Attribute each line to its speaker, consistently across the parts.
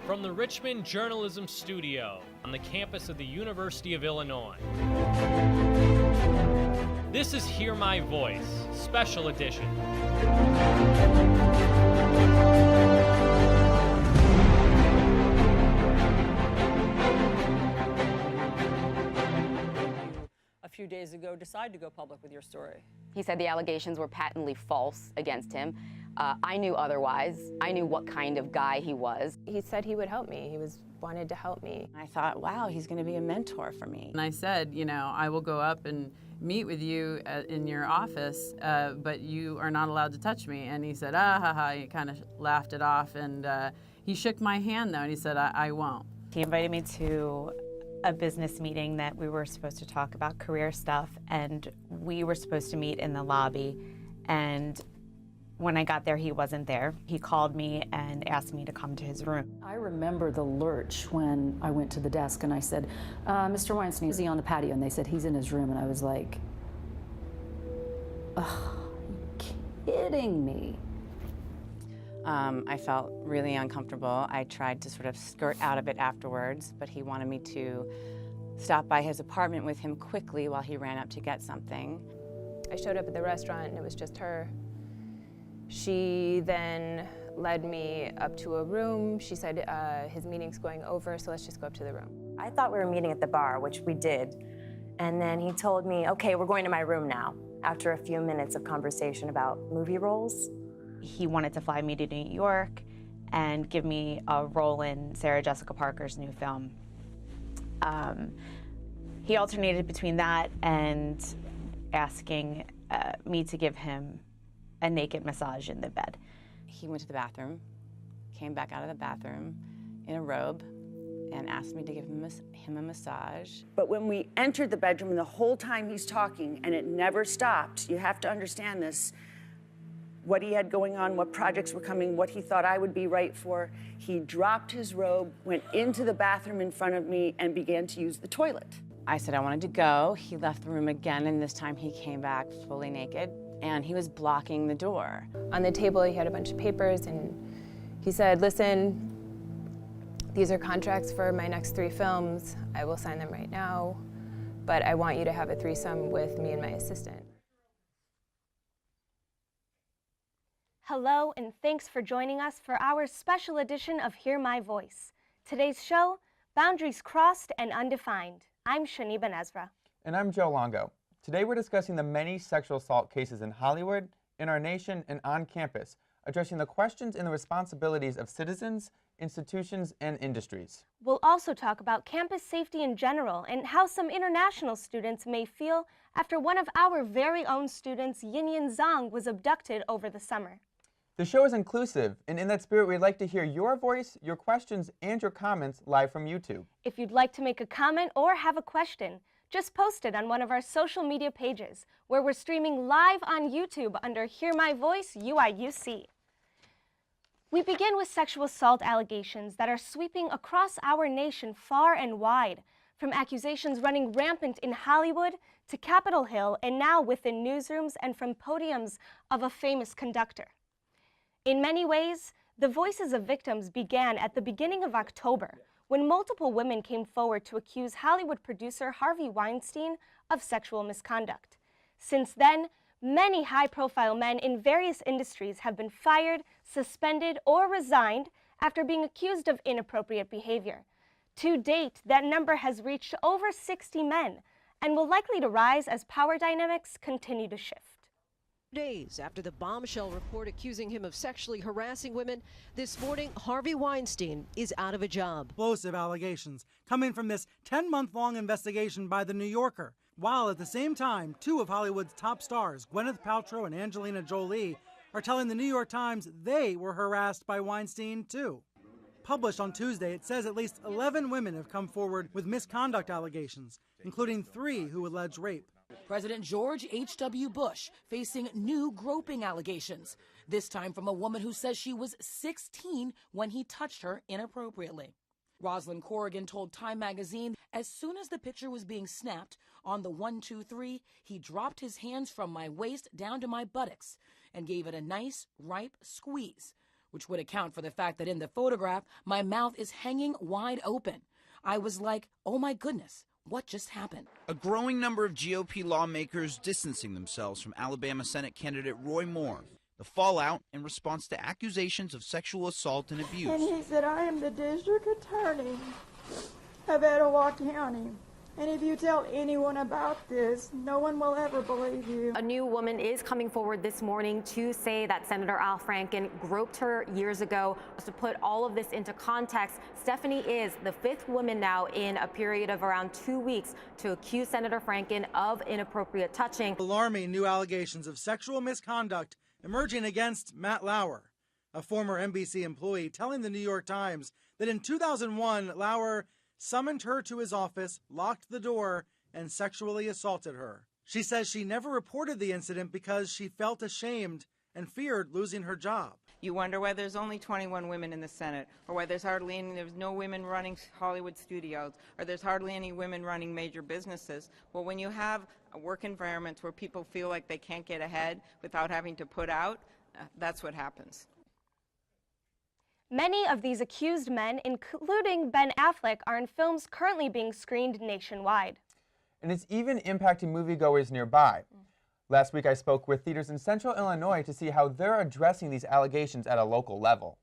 Speaker 1: From the Richmond Journalism Studio on the campus of the University of Illinois. This is Hear My Voice, Special Edition.
Speaker 2: A few days ago, decide to go public with your story.
Speaker 3: He said the allegations were patently false against him. I knew otherwise. I knew what kind of guy he was.
Speaker 4: He said he would help me. He wanted to help me.
Speaker 5: I thought, wow, he's going to be a mentor for me.
Speaker 6: And I said, you know, I will go up and meet with you in your office, but you are not allowed to touch me. And he said, ah, ha, ha. He kind of laughed it off, and he shook my hand, though, and he said, I won't.
Speaker 7: He invited me to a business meeting that we were supposed to talk about career stuff, and we were supposed to meet in the lobby. And when I got there, he wasn't there. He called me and asked me to come to his room.
Speaker 8: I remember the lurch when I went to the desk and I said, Mr. Weinstein, is he on the patio? And they said, he's in his room. And I was like, are you kidding me?
Speaker 5: I felt really uncomfortable. I tried to sort of skirt out of it afterwards, but he wanted me to stop by his apartment with him quickly while he ran up to get something.
Speaker 4: I showed up at the restaurant and it was just her. She then led me up to a room. She said, his meeting's going over, so let's just go up to the room.
Speaker 9: I thought we were meeting at the bar, which we did. And then he told me, okay, we're going to my room now, after a few minutes of conversation about movie roles.
Speaker 7: He wanted to fly me to New York and give me a role in Sarah Jessica Parker's new film. He alternated between that and asking me to give him a naked massage in the bed.
Speaker 5: He went to the bathroom, came back out of the bathroom in a robe, and asked me to give him a massage.
Speaker 10: But when we entered the bedroom, and the whole time he's talking, and it never stopped, you have to understand this, what he had going on, what projects were coming, what he thought I would be right for, he dropped his robe, went into the bathroom in front of me, and began to use the toilet.
Speaker 5: I said I wanted to go. He left the room again, and this time he came back fully naked, and he was blocking the door.
Speaker 4: On the table, he had a bunch of papers, and he said, listen, these are contracts for my next 3 films. I will sign them right now, but I want you to have a threesome with me and my assistant.
Speaker 11: Hello, and thanks for joining us for our special edition of Hear My Voice. Today's show, Boundaries Crossed and Undefined. I'm Shani Ben-Ezra.
Speaker 12: And I'm Joe Longo. Today we're discussing the many sexual assault cases in Hollywood, in our nation, and on campus, addressing the questions and the responsibilities of citizens, institutions, and industries.
Speaker 11: We'll also talk about campus safety in general and how some international students may feel after one of our very own students, Yinyin Zhang, was abducted over the summer.
Speaker 12: The show is inclusive, and in that spirit, we'd like to hear your voice, your questions, and your comments live from YouTube.
Speaker 11: If you'd like to make a comment or have a question, just post it on one of our social media pages, where we're streaming live on YouTube under Hear My Voice UIUC. We begin with sexual assault allegations that are sweeping across our nation far and wide, from accusations running rampant in Hollywood to Capitol Hill and now within newsrooms and from podiums of a famous conductor. In many ways, the voices of victims began at the beginning of October, when multiple women came forward to accuse Hollywood producer Harvey Weinstein of sexual misconduct. Since then, many high-profile men in various industries have been fired, suspended, or resigned after being accused of inappropriate behavior. To date, that number has reached over 60 men and will likely to rise as power dynamics continue to shift.
Speaker 13: Days after the bombshell report accusing him of sexually harassing women, this morning Harvey Weinstein is out of a job.
Speaker 14: Explosive allegations coming from this 10-month-long investigation by The New Yorker, while at the same time, 2 of Hollywood's top stars, Gwyneth Paltrow and Angelina Jolie, are telling the New York Times they were harassed by Weinstein too. Published on Tuesday, it says at least 11 women have come forward with misconduct allegations, including 3 who allege rape.
Speaker 15: President George H.W. Bush facing new groping allegations, this time from a woman who says she was 16 when he touched her inappropriately. Rosalind Corrigan told Time magazine as soon as the picture was being snapped on the 1, 2, 3, he dropped his hands from my waist down to my buttocks and gave it a nice, ripe squeeze, which would account for the fact that in the photograph, my mouth is hanging wide open. I was like, oh my goodness, what just happened?
Speaker 16: A growing number of GOP lawmakers distancing themselves from Alabama Senate candidate Roy Moore. The fallout in response to accusations of sexual assault and abuse.
Speaker 17: And he said, I am the district attorney of Etowah County. And if you tell anyone about this, no one will ever believe you.
Speaker 18: A new woman is coming forward this morning to say that Senator Al Franken groped her years ago. To put all of this into context, Stephanie is the 5th woman now in a period of around 2 weeks to accuse Senator Franken of inappropriate touching.
Speaker 14: Alarming new allegations of sexual misconduct emerging against Matt Lauer, a former NBC employee, telling the New York Times that in 2001, Lauer summoned her to his office, locked the door, and sexually assaulted her. She says she never reported the incident because she felt ashamed and feared losing her job.
Speaker 19: You wonder why there's only 21 women in the Senate, or why there's no women running Hollywood studios, or there's hardly any women running major businesses. Well, when you have work environments where people feel like they can't get ahead without having to put out, that's what happens.
Speaker 11: Many of these accused men, including Ben Affleck, are in films currently being screened nationwide.
Speaker 12: And it's even impacting moviegoers nearby. Last week I spoke with theaters in central Illinois to see how they're addressing these allegations at a local level.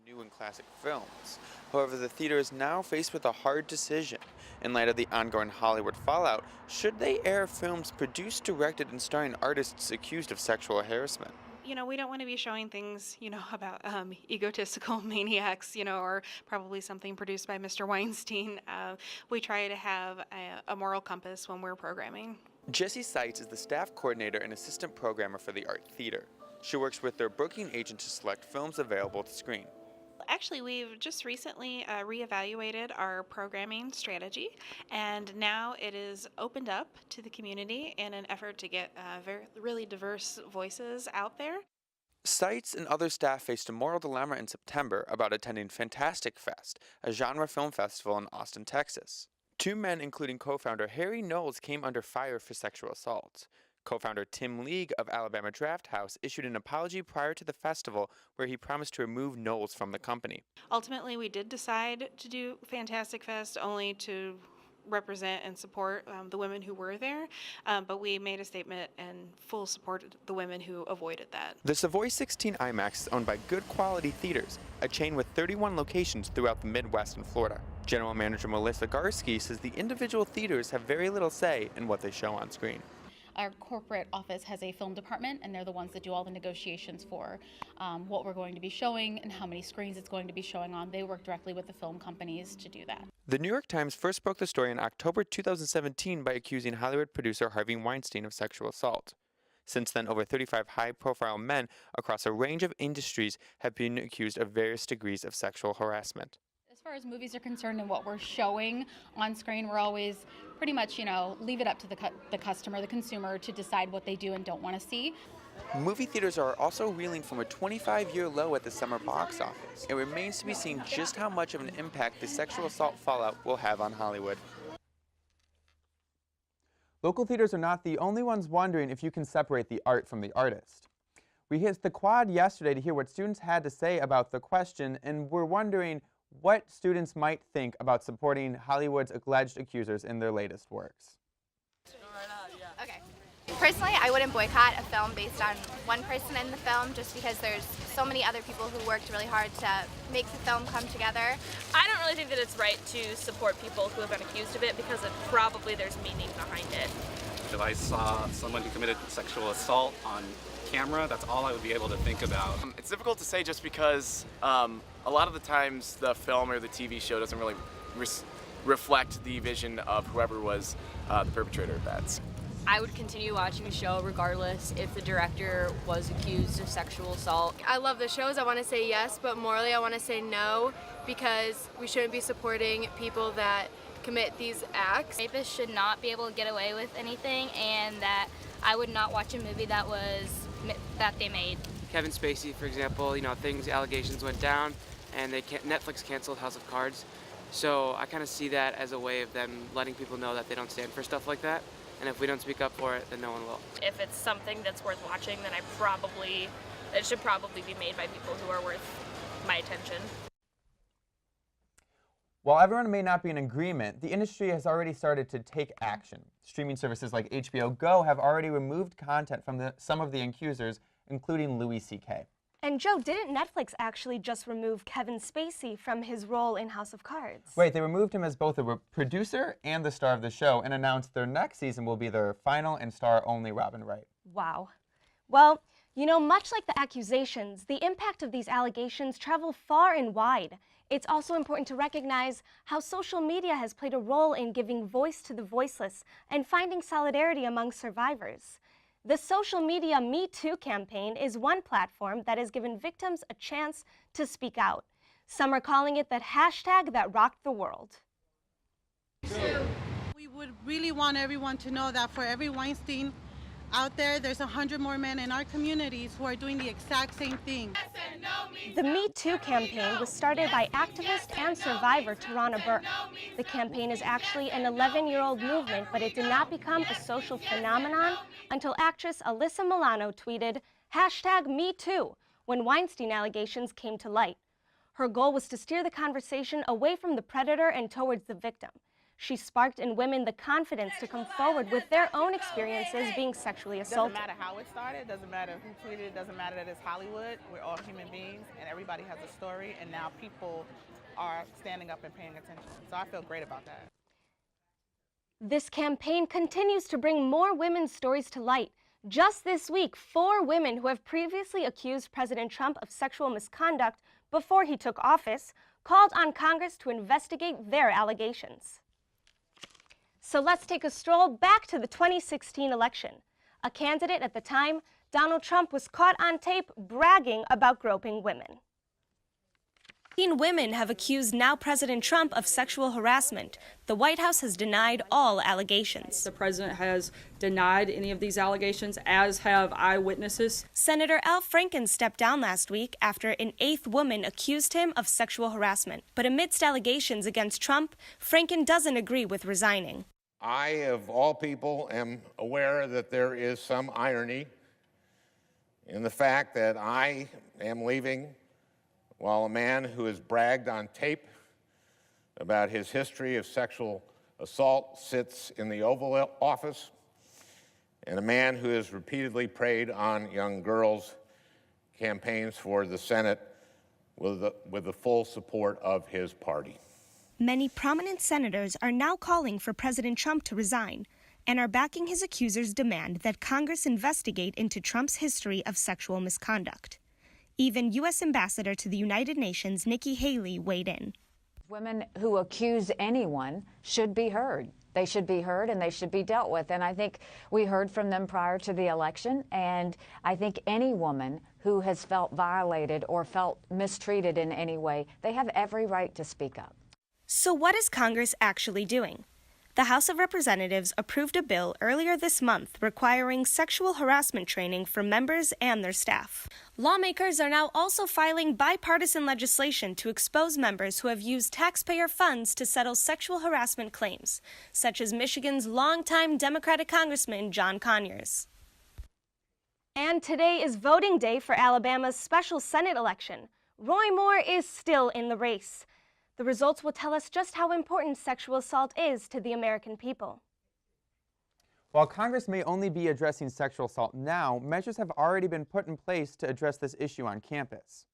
Speaker 20: New and classic films. However, the theater is now faced with a hard decision. In light of the ongoing Hollywood fallout, should they air films produced, directed, and starring artists accused of sexual harassment?
Speaker 21: You know, we don't want to be showing things, about egotistical maniacs, or probably something produced by Mr. Weinstein. We try to have a moral compass when we're programming.
Speaker 20: Jessie Seitz is the staff coordinator and assistant programmer for the Art Theater. She works with their booking agent to select films available to screen.
Speaker 21: Actually, we've just recently reevaluated our programming strategy, and now it is opened up to the community in an effort to get really diverse voices out there.
Speaker 20: Seitz and other staff faced a moral dilemma in September about attending Fantastic Fest, a genre film festival in Austin, Texas. 2 men, including co-founder Harry Knowles, came under fire for sexual assault. Co-founder Tim League of Alabama Draft House issued an apology prior to the festival where he promised to remove Knowles from the company.
Speaker 21: Ultimately, we did decide to do Fantastic Fest only to represent and support the women who were there, but we made a statement and full support the women who avoided that.
Speaker 20: The Savoy 16 IMAX is owned by Good Quality Theaters, a chain with 31 locations throughout the Midwest and Florida. General Manager Melissa Garski says the individual theaters have very little say in what they show on screen.
Speaker 22: Our corporate office has a film department, and they're the ones that do all the negotiations for what we're going to be showing and how many screens it's going to be showing on. They work directly with the film companies to do that.
Speaker 20: The New York Times first broke the story in October 2017 by accusing Hollywood producer Harvey Weinstein of sexual assault. Since then, over 35 high-profile men across a range of industries have been accused of various degrees of sexual harassment.
Speaker 22: As far as movies are concerned and what we're showing on screen, we're always pretty much, leave it up to the customer, the consumer, to decide what they do and don't want to see.
Speaker 20: Movie theaters are also reeling from a 25-year low at the summer box office. It remains to be seen just how much of an impact the sexual assault fallout will have on Hollywood.
Speaker 12: Local theaters are not the only ones wondering if you can separate the art from the artist. We hit the quad yesterday to hear what students had to say about the question, and we're wondering what students might think about supporting Hollywood's alleged accusers in their latest works.
Speaker 23: Okay. Personally, I wouldn't boycott a film based on one person in the film just because there's so many other people who worked really hard to make the film come together.
Speaker 24: I don't really think that it's right to support people who have been accused of it because probably there's meaning behind it.
Speaker 25: If I saw someone who committed sexual assault on camera, that's all I would be able to think about.
Speaker 26: It's difficult to say just because a lot of the times the film or the TV show doesn't really reflect the vision of whoever was the perpetrator of that.
Speaker 27: I would continue watching the show regardless if the director was accused of sexual assault.
Speaker 28: I love the shows. I want to say yes, but morally I want to say no because we shouldn't be supporting people that commit these acts.
Speaker 29: Rapists should not be able to get away with anything, and that I would not watch a movie that they made.
Speaker 30: Kevin Spacey, for example, allegations went down, and Netflix canceled House of Cards. So I kind of see that as a way of them letting people know that they don't stand for stuff like that. and if we don't speak up for it, then no one will.
Speaker 24: If it's something that's worth watching, then it should probably be made by people who are worth my attention.
Speaker 12: While everyone may not be in agreement, the industry has already started to take action. Streaming services like HBO Go have already removed content from some of the accusers, including Louis C.K.
Speaker 11: And Joe, didn't Netflix actually just remove Kevin Spacey from his role in House of Cards?
Speaker 12: Right, they removed him as both a producer and the star of the show and announced their next season will be their final and star-only Robin Wright.
Speaker 11: Wow. Well, you know, much like the accusations, the impact of these allegations travel far and wide. It's also important to recognize how social media has played a role in giving voice to the voiceless and finding solidarity among survivors. The social media Me Too campaign is one platform that has given victims a chance to speak out. Some are calling it the hashtag that rocked the world.
Speaker 1: We would really want everyone to know that for every Weinstein out there, there's 100 more men in our communities who are doing the exact same thing.
Speaker 11: The Me Too campaign was started by activist and survivor Tarana Burke. The campaign is actually an 11-year-old movement, but it did not become a social phenomenon until actress Alyssa Milano tweeted, #MeToo, when Weinstein allegations came to light. Her goal was to steer the conversation away from the predator and towards the victim. She sparked in women the confidence to come forward with their own experiences being sexually assaulted.
Speaker 2: Doesn't matter how it started, doesn't matter who tweeted it, doesn't matter that it's Hollywood. We're all human beings and everybody has a story, and now people are standing up and paying attention. So I feel great about that.
Speaker 11: This campaign continues to bring more women's stories to light. Just this week, 4 women who have previously accused President Trump of sexual misconduct before he took office called on Congress to investigate their allegations. So let's take a stroll back to the 2016 election. A candidate at the time, Donald Trump, was caught on tape bragging about groping women. 15 women have accused now President Trump of sexual harassment. The White House has denied all allegations.
Speaker 3: The president has denied any of these allegations, as have eyewitnesses.
Speaker 11: Senator Al Franken stepped down last week after an 8th woman accused him of sexual harassment. But amidst allegations against Trump, Franken doesn't agree with resigning.
Speaker 4: I, of all people, am aware that there is some irony in the fact that I am leaving while a man who has bragged on tape about his history of sexual assault sits in the Oval Office, and a man who has repeatedly preyed on young girls campaigns for the Senate with the full support of his party.
Speaker 11: Many prominent senators are now calling for President Trump to resign and are backing his accusers' demand that Congress investigate into Trump's history of sexual misconduct. Even U.S. Ambassador to the United Nations Nikki Haley weighed in.
Speaker 5: Women who accuse anyone should be heard. They should be heard and they should be dealt with. And I think we heard from them prior to the election. And I think any woman who has felt violated or felt mistreated in any way, they have every right to speak up.
Speaker 11: So what is Congress actually doing? The House of Representatives approved a bill earlier this month requiring sexual harassment training for members and their staff. Lawmakers are now also filing bipartisan legislation to expose members who have used taxpayer funds to settle sexual harassment claims, such as Michigan's longtime Democratic Congressman John Conyers. And today is voting day for Alabama's special Senate election. Roy Moore is still in the race. The results will tell us just how important sexual assault is to the American people.
Speaker 12: While Congress may only be addressing sexual assault now, measures have already been put in place to address this issue on campus.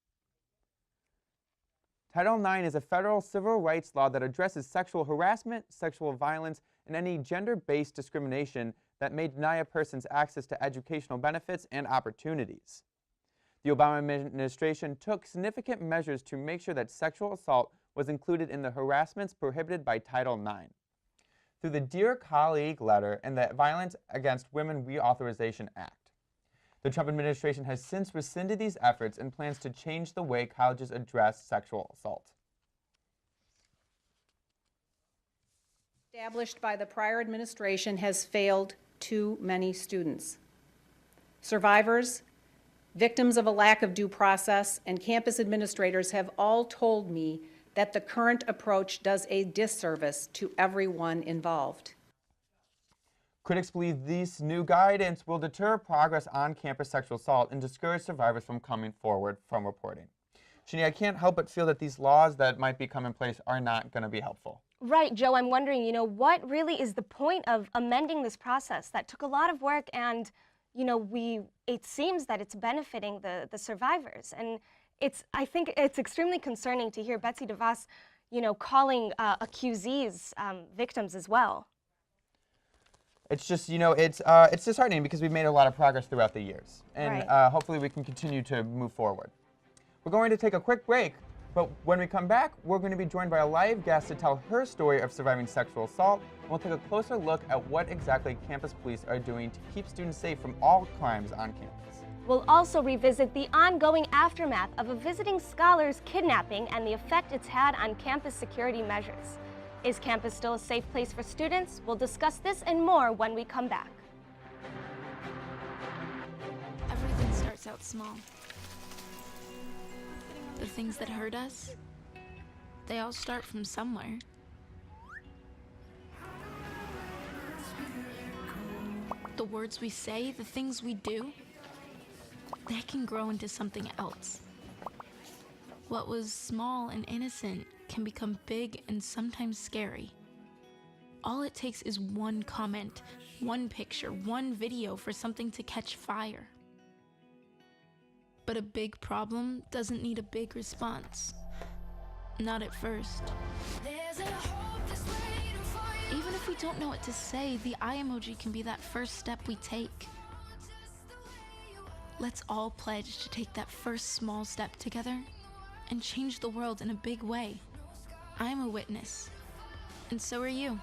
Speaker 12: Title IX is a federal civil rights law that addresses sexual harassment, sexual violence, and any gender-based discrimination that may deny a person's access to educational benefits and opportunities. The Obama administration took significant measures to make sure that sexual assault was included in the harassments prohibited by Title IX. Through the Dear Colleague letter and the Violence Against Women Reauthorization Act. The Trump administration has since rescinded these efforts and plans to change the way colleges address sexual assault.
Speaker 6: Established by the prior administration has failed too many students. Survivors, victims of a lack of due process, and campus administrators have all told me that the current approach does a disservice to everyone involved.
Speaker 12: Critics believe this new guidance will deter progress on campus sexual assault and discourage survivors from coming forward from reporting. Shani, I can't help but feel that these laws that might become in place are not going to be helpful.
Speaker 11: Right, Joe, I'm wondering, what really is the point of amending this process that took a lot of work and, it seems that it's benefiting the survivors. And I think it's extremely concerning to hear Betsy DeVos, calling accusees victims as well.
Speaker 12: It's just, it's disheartening because we've made a lot of progress throughout the years. And
Speaker 11: Right.
Speaker 12: hopefully we can continue to move forward. We're going to take a quick break, but when we come back, we're going to be joined by a live guest to tell her story of surviving sexual assault. And we'll take a closer look at what exactly campus police are doing to keep students safe from all crimes on campus.
Speaker 11: We'll also revisit the ongoing aftermath of a visiting scholar's kidnapping and the effect it's had on campus security measures. Is campus still a safe place for students? We'll discuss this and more when we come back.
Speaker 7: Everything starts out small. The things that hurt us, they all start from somewhere. The words we say, the things we do, they can grow into something else. What was small and innocent can become big and sometimes scary. All it takes is one comment, one picture, one video for something to catch fire. But a big problem doesn't need a big response. Not at first. Even if we don't know what to say, the eye emoji can be that first step we take. Let's all pledge to take that first small step together and change the world in a big way. I'm a witness, and so are you.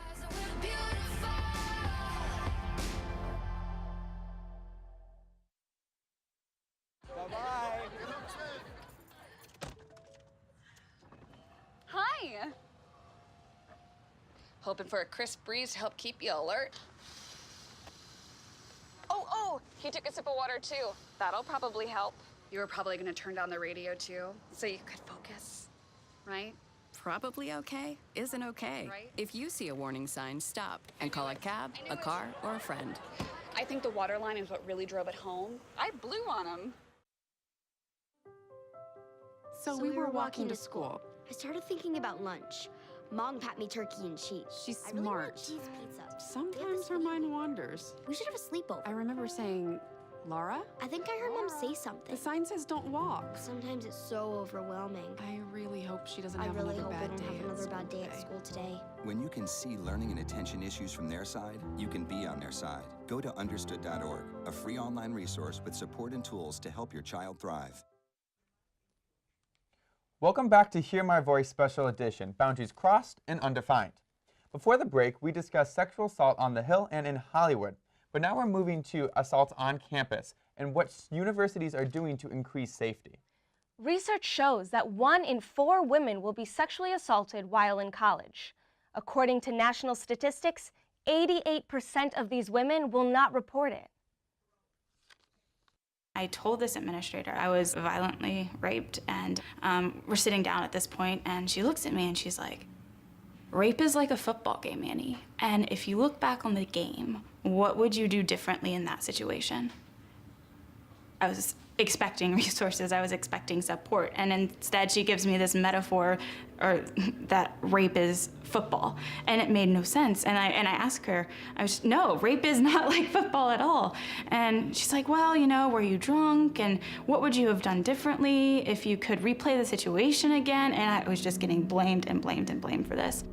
Speaker 12: Bye-bye.
Speaker 8: Hi. Hoping for a crisp breeze to help keep you alert. Oh, he took a sip of water too. That'll probably help.
Speaker 9: You were probably going to turn down the radio too, so you could focus, right?
Speaker 10: Probably okay isn't okay.
Speaker 9: Right.
Speaker 10: If you see a warning sign, stop and call a cab, a car, or a friend.
Speaker 8: I think the water line is what really drove it home. I blew on him.
Speaker 13: So we were walking to school.
Speaker 14: I started thinking about lunch. Mom packed me turkey and cheese.
Speaker 13: She's
Speaker 14: I really want
Speaker 13: smart.
Speaker 14: cheese pizza.
Speaker 13: Sometimes her mind wanders.
Speaker 14: We should have a sleepover.
Speaker 13: I remember saying, Laura?
Speaker 14: I think I heard Mom say something.
Speaker 13: The sign says don't walk.
Speaker 14: Sometimes it's so overwhelming.
Speaker 13: I really hope she doesn't
Speaker 14: I
Speaker 13: have
Speaker 14: really
Speaker 13: another
Speaker 14: hope I
Speaker 13: bad
Speaker 14: don't
Speaker 13: day
Speaker 14: have
Speaker 13: at
Speaker 14: another
Speaker 13: school
Speaker 14: bad day at
Speaker 13: today.
Speaker 14: school today.
Speaker 15: When you can see learning and attention issues from their side, you can be on their side. Go to understood.org, a free online resource with support and tools to help your child thrive.
Speaker 12: Welcome back to Hear My Voice Special Edition, Boundaries Crossed and Undefined. Before the break, we discussed sexual assault on the Hill and in Hollywood, but now we're moving to assaults on campus and what universities are doing to increase safety.
Speaker 11: Research shows that 1 in 4 women will be sexually assaulted while in college. According to national statistics, 88% of these women will not report it.
Speaker 16: I told this administrator I was violently raped, and we're sitting down at this point, and she looks at me and she's like, "Rape is like a football game, Annie, and if you look back on the game, what would you do differently in that situation?" I was expecting resources, I was expecting support, and instead she gives me this metaphor or that rape is football, and it made no sense. And I asked her, no, rape is not like football at all. And she's like, well, were you drunk, and what would you have done differently if you could replay the situation again? And I was just getting blamed and blamed and blamed for this.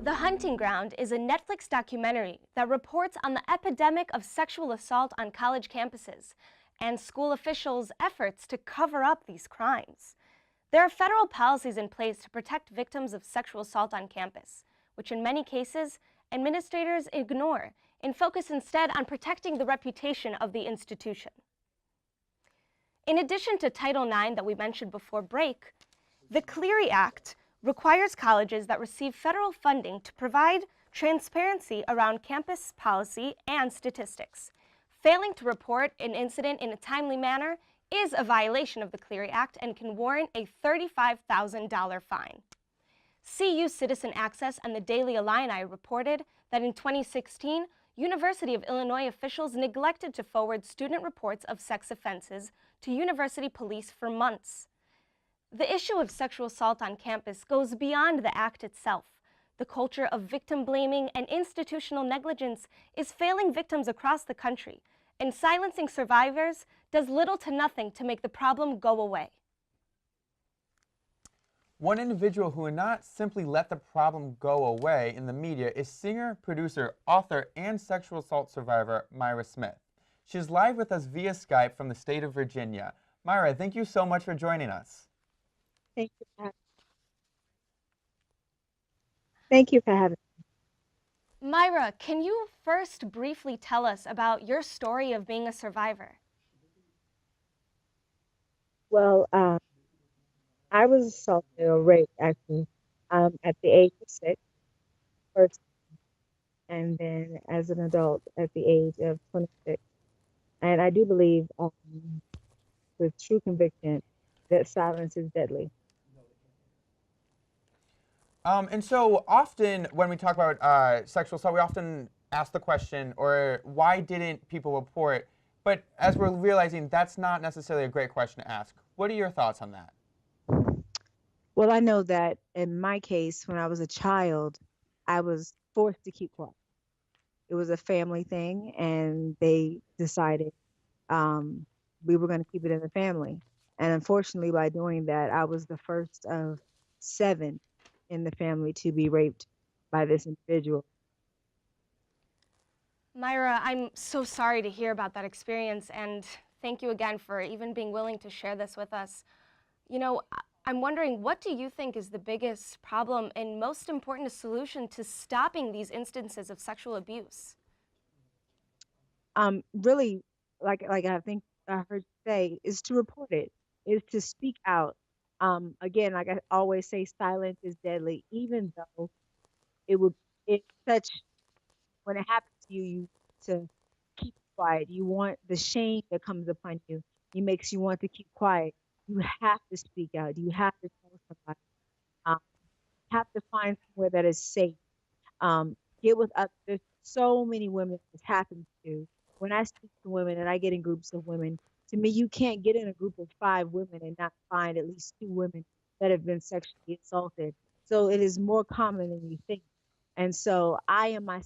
Speaker 11: The Hunting Ground is a Netflix documentary that reports on the epidemic of sexual assault on college campuses and school officials' efforts to cover up these crimes. There are federal policies in place to protect victims of sexual assault on campus, which in many cases, administrators ignore and focus instead on protecting the reputation of the institution. In addition to Title IX that we mentioned before break, the Clery Act requires colleges that receive federal funding to provide transparency around campus policy and statistics. Failing to report an incident in a timely manner is a violation of the Clery Act and can warrant a $35,000 fine. CU Citizen Access and the Daily Illini reported that in 2016, University of Illinois officials neglected to forward student reports of sex offenses to university police for months. The issue of sexual assault on campus goes beyond the act itself. The culture of victim blaming and institutional negligence is failing victims across the country, and silencing survivors does little to nothing to make the problem go away.
Speaker 12: One individual who would not simply let the problem go away in the media is singer, producer, author, and sexual assault survivor Myra Smith. She's live with us via Skype from the state of Virginia. Myra, thank you so much for joining us.
Speaker 17: Thank you for having me.
Speaker 11: Myra, can you first briefly tell us about your story of being a survivor?
Speaker 17: Well, I was assaulted or raped actually at the age of 6, first, and then as an adult at the age of 26. And I do believe with true conviction that silence is deadly.
Speaker 12: And so often when we talk about sexual assault, we often ask the question, or why didn't people report? But as we're realizing, that's not necessarily a great question to ask. What are your thoughts on that?
Speaker 17: Well, I know that in my case, when I was a child, I was forced to keep quiet. It was a family thing, and they decided we were going to keep it in the family. And unfortunately, by doing that, I was the first of 7 in the family to be raped by this individual.
Speaker 11: Myra, I'm so sorry to hear about that experience, and thank you again for even being willing to share this with us. You know, I'm wondering, what do you think is the biggest problem and most important solution to stopping these instances of sexual abuse?
Speaker 17: Really, like I think I heard you say, is to report it, is to speak out. Again, like I always say, silence is deadly. Even though it's such, when it happens to you, you to keep quiet. You want the shame that comes upon you. It makes you want to keep quiet. You have to speak out. You have to tell somebody. Have to find somewhere that is safe. Get with others. There's so many women this happens to. When I speak to women and I get in groups of women, to me, you can't get in a group of 5 women and not find at least 2 women that have been sexually assaulted. So it is more common than you think. And so I am my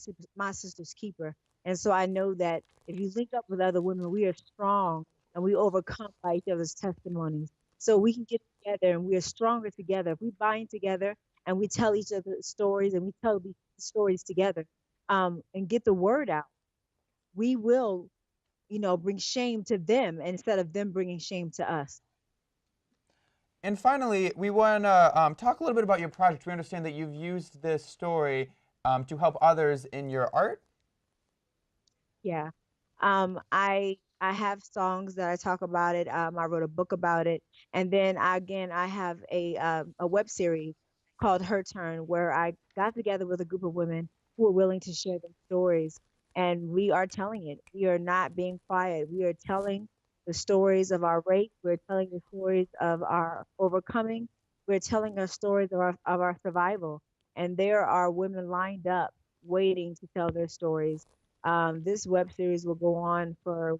Speaker 17: sister's keeper. And so I know that if you link up with other women, we are strong and we overcome by each other's testimonies. So we can get together and we are stronger together. If we bind together and we tell each other stories and we tell these stories together and get the word out, we will, bring shame to them instead of them bringing shame to us.
Speaker 12: And finally, we want to talk a little bit about your project. We understand that you've used this story to help others in your art.
Speaker 17: Yeah. I have songs that I talk about it. I wrote a book about it. And then I have a web series called Her Turn, where I got together with a group of women who are willing to share their stories. And we are telling it. We are not being quiet. We are telling the stories of our rape. We're telling the stories of our overcoming. We're telling our stories of our survival. And there are women lined up waiting to tell their stories. This web series will go on for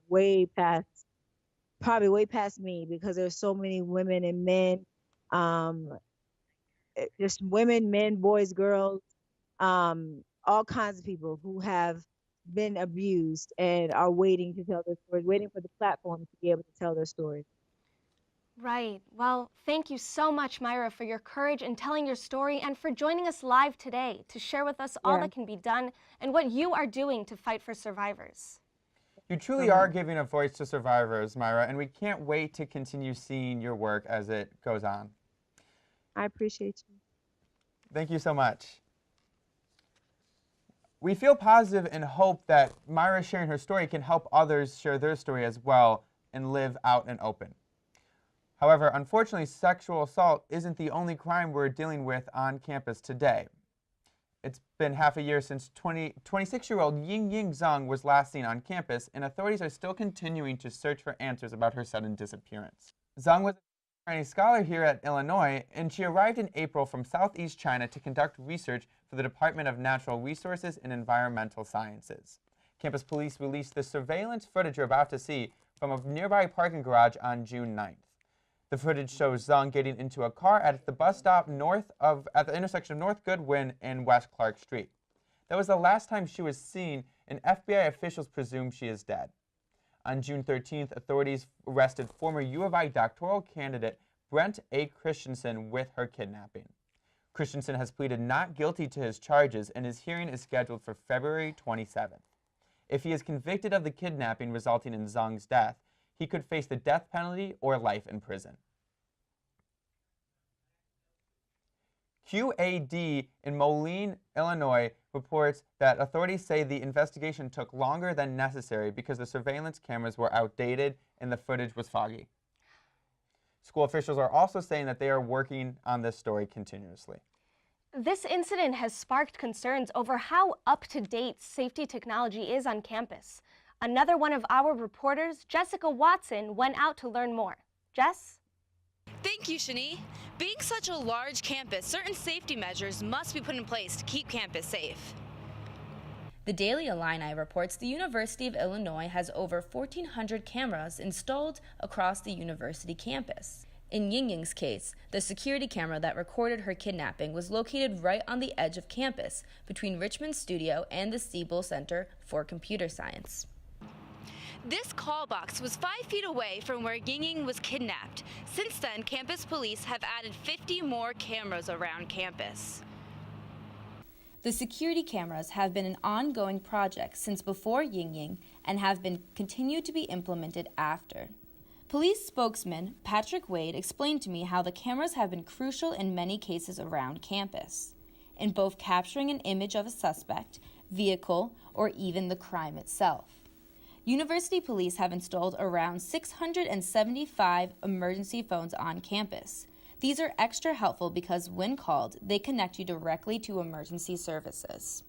Speaker 17: probably way past me, because there's so many women and men, just women, men, boys, girls, all kinds of people who have been abused and are waiting to tell their stories, waiting for the platform to be able to tell their stories.
Speaker 11: Right. Well, thank you so much, Myra, for your courage in telling your story and for joining us live today to share with us all that can be done and what you are doing to fight for survivors.
Speaker 12: You truly are giving a voice to survivors, Myra, and we can't wait to continue seeing your work as it goes on.
Speaker 17: I appreciate you.
Speaker 12: Thank you so much. We feel positive and hope that Myra sharing her story can help others share their story as well and live out and open. However, unfortunately, sexual assault isn't the only crime we're dealing with on campus today. It's been half a year since 26-year-old Ying Zhang was last seen on campus, and authorities are still continuing to search for answers about her sudden disappearance. Zhang was Chinese scholar here at Illinois, and she arrived in April from southeast China to conduct research for the Department of Natural Resources and Environmental Sciences. Campus police released the surveillance footage you're about to see from a nearby parking garage on June 9th. The footage shows Zhang getting into a car at the bus stop at the intersection of North Goodwin and West Clark Street. That was the last time she was seen, and FBI officials presume she is dead. On June 13th, authorities arrested former U of I doctoral candidate Brent A. Christensen with her kidnapping. Christensen has pleaded not guilty to his charges, and his hearing is scheduled for February 27th. If he is convicted of the kidnapping resulting in Zhang's death, he could face the death penalty or life in prison. QAD in Moline, Illinois reports that authorities say the investigation took longer than necessary because the surveillance cameras were outdated and the footage was foggy. School officials are also saying that they are working on this story continuously.
Speaker 11: This incident has sparked concerns over how up-to-date safety technology is on campus. Another one of our reporters, Jessica Watson, went out to learn more. Jess?
Speaker 18: Thank you, Shani. Being such a large campus, certain safety measures must be put in place to keep campus safe.
Speaker 19: The Daily Illini reports the University of Illinois has over 1,400 cameras installed across the university campus. In Yingying's case, the security camera that recorded her kidnapping was located right on the edge of campus, between Richmond's studio and the Siebel Center for Computer Science.
Speaker 18: This call box was 5 feet away from where Yingying was kidnapped. Since then, campus police have added 50 more cameras around campus.
Speaker 19: The security cameras have been an ongoing project since before Yingying and have been continued to be implemented after. Police spokesman Patrick Wade explained to me how the cameras have been crucial in many cases around campus, in both capturing an image of a suspect, vehicle, or even the crime itself. University police have installed around 675 emergency phones on campus. These are extra helpful because when called, they connect you directly to emergency services.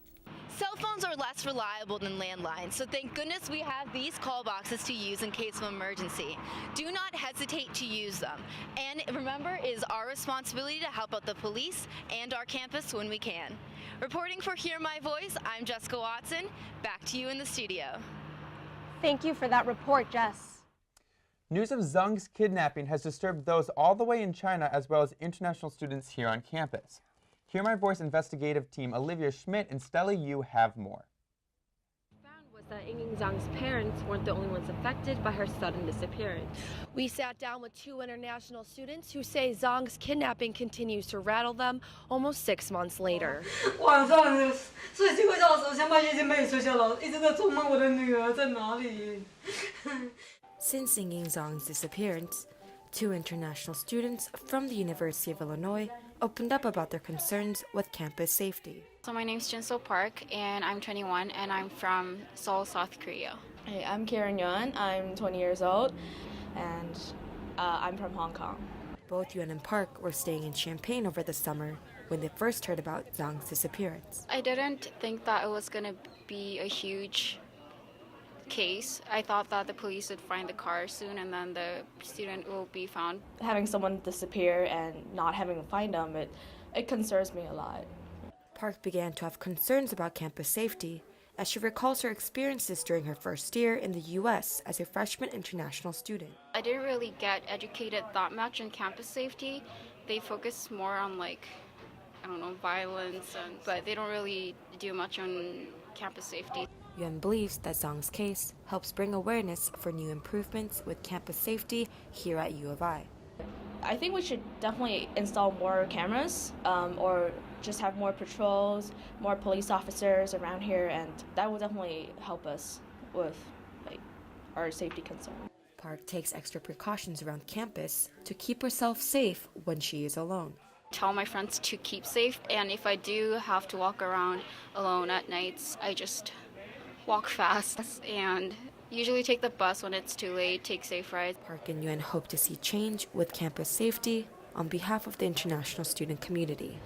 Speaker 18: Cell phones are less reliable than landlines, so thank goodness we have these call boxes to use in case of emergency. Do not hesitate to use them. And remember, it is our responsibility to help out the police and our campus when we can. Reporting for Hear My Voice, I'm Jessica Watson. Back to you in the studio.
Speaker 11: Thank you for that report, Jess.
Speaker 12: News of Zhang's kidnapping has disturbed those all the way in China as well as international students here on campus. Hear My Voice investigative team Olivia Schmidt and Stella Yu have more.
Speaker 20: Was that Yingying Zhang's parents weren't the only ones affected by her sudden disappearance.
Speaker 21: We sat down with 2 international students who say Zhang's kidnapping continues to rattle them almost 6 months later.
Speaker 22: Since Yingying Zhang's disappearance, 2 international students from the University of Illinois opened up about their concerns with campus safety.
Speaker 16: So my name's Jinso Park, and I'm 21, and I'm from Seoul, South Korea.
Speaker 20: Hey, I'm Karen Yuan. I'm 20 years old, and I'm from Hong Kong.
Speaker 22: Both Yuan and Park were staying in Champaign over the summer when they first heard about Zhang's disappearance.
Speaker 16: I didn't think that it was going to be a huge case. I thought that the police would find the car soon and then the student will be found.
Speaker 20: Having someone disappear and not having to find them, it concerns me a lot.
Speaker 22: Park began to have concerns about campus safety as she recalls her experiences during her first year in the U.S. as a freshman international student.
Speaker 16: I didn't really get educated that much on campus safety. They focus more on violence, but they don't really do much on campus safety.
Speaker 22: Yuan believes that Zhang's case helps bring awareness for new improvements with campus safety here at U of I.
Speaker 20: I think we should definitely install more cameras or just have more patrols, more police officers around here, and that will definitely help us with our safety concern.
Speaker 22: Park takes extra precautions around campus to keep herself safe when she is alone.
Speaker 16: Tell my friends to keep safe, and if I do have to walk around alone at nights, I just walk fast and usually take the bus when it's too late, take safe rides.
Speaker 22: Park and Yuan hope to see change with campus safety on behalf of the international student community.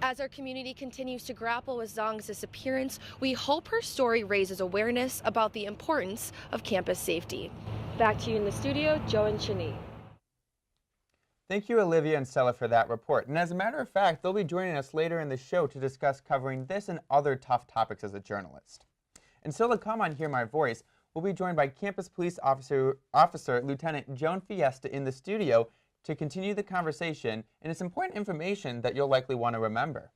Speaker 21: As our community continues to grapple with Zhang's disappearance, we hope her story raises awareness about the importance of campus safety.
Speaker 20: Back to you in the studio, Joe and Shani.
Speaker 12: Thank you, Olivia and Stella, for that report. And as a matter of fact, they'll be joining us later in the show to discuss covering this and other tough topics as a journalist. And still to come on Hear My Voice, we'll be joined by Campus Police Officer Lieutenant Joan Fiesta in the studio to continue the conversation, and it's important information that you'll likely want to remember.